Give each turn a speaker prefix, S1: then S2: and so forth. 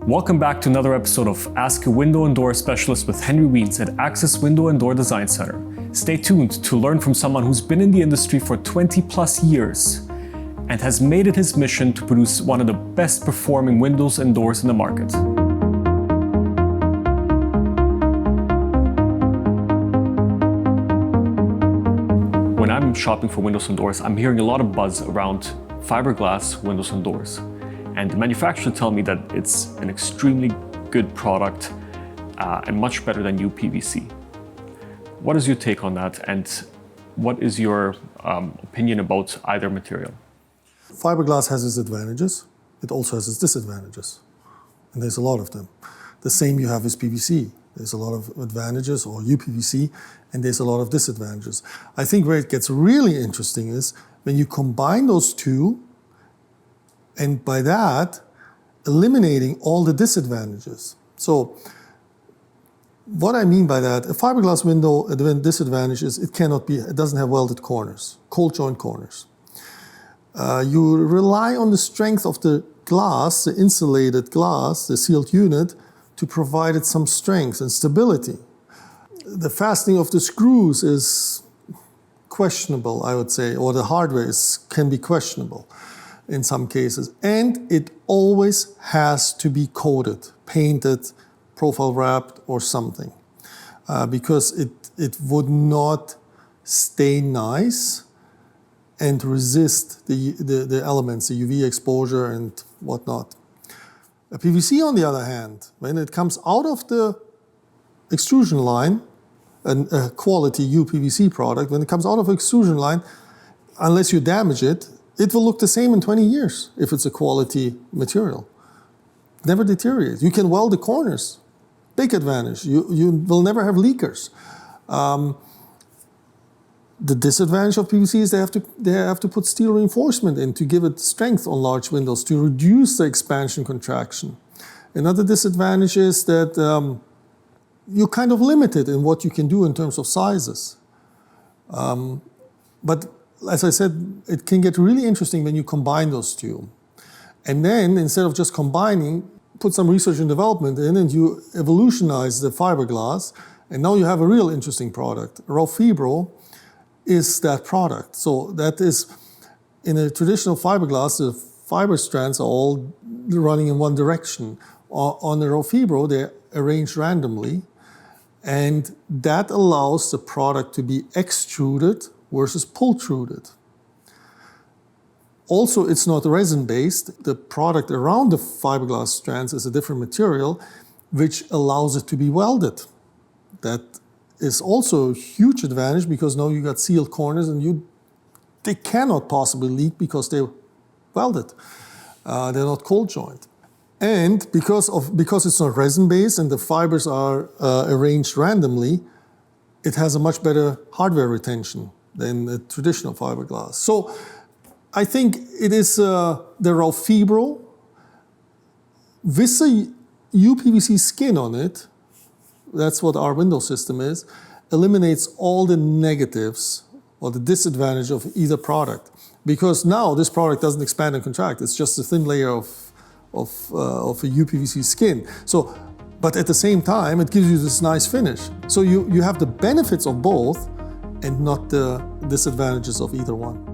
S1: Welcome back to another episode of Ask a Window and Door Specialist with Henry WIENS at Access Window and Door Design Center. Stay tuned to learn from someone who's been in the industry for 20 plus years and has made it his mission to produce one of the best performing windows and doors in the market. When I'm shopping for windows and doors, I'm hearing a lot of buzz around fiberglass windows and doors. And the manufacturers tell me that it's an extremely good product and much better than UPVC. What is your take on that, and what is your opinion about either material?
S2: Fiberglass has its advantages. It also has its disadvantages. And there's a lot of them. The same you have with PVC. There's a lot of advantages, or UPVC, and there's a lot of disadvantages. I think where it gets really interesting is when you combine those two, and by that, eliminating all the disadvantages. So, what I mean by that, a fiberglass window, the disadvantage is it doesn't have welded corners, cold joint corners. You rely on the strength of the glass, the insulated glass, the sealed unit, to provide it some strength and stability. The fastening of the screws is questionable, I would say, or the hardware can be questionable in some cases. And it always has to be coated, painted, profile wrapped, or something, because it would not stay nice and resist the elements, the UV exposure and whatnot. A PVC, on the other hand, when it comes out of the extrusion line, a quality UPVC product, when it comes out of the extrusion line, unless you damage it, it will look the same in 20 years if it's a quality material. Never deteriorates. You can weld the corners. Big advantage. You will never have leakers. The disadvantage of PVC is they have to put steel reinforcement in to give it strength on large windows, to reduce the expansion contraction. Another disadvantage is that you're kind of limited in what you can do in terms of sizes. But as I said, it can get really interesting when you combine those two. And then, instead of just combining, put some research and development in, and you evolutionize the fiberglass, and now you have a real interesting product. RAU-FIPRO is that product. So that is, in a traditional fiberglass, the fiber strands are all running in one direction. On the RAU-FIPRO, they're arranged randomly, and that allows the product to be extruded versus pultruded. Also, it's not resin-based. The product around the fiberglass strands is a different material, which allows it to be welded. That is also a huge advantage, because now you got sealed corners and they cannot possibly leak because they're welded. They're not cold joint. And because it's not resin-based and the fibers are arranged randomly, it has a much better hardware retention than the traditional fiberglass. So I think it is the RAU-FIPRO with a UPVC skin on it. That's what our window system is, eliminates all the negatives or the disadvantage of either product. Because now this product doesn't expand and contract. It's just a thin layer of a UPVC skin. So, but at the same time, it gives you this nice finish. So you have the benefits of both and not the disadvantages of either one.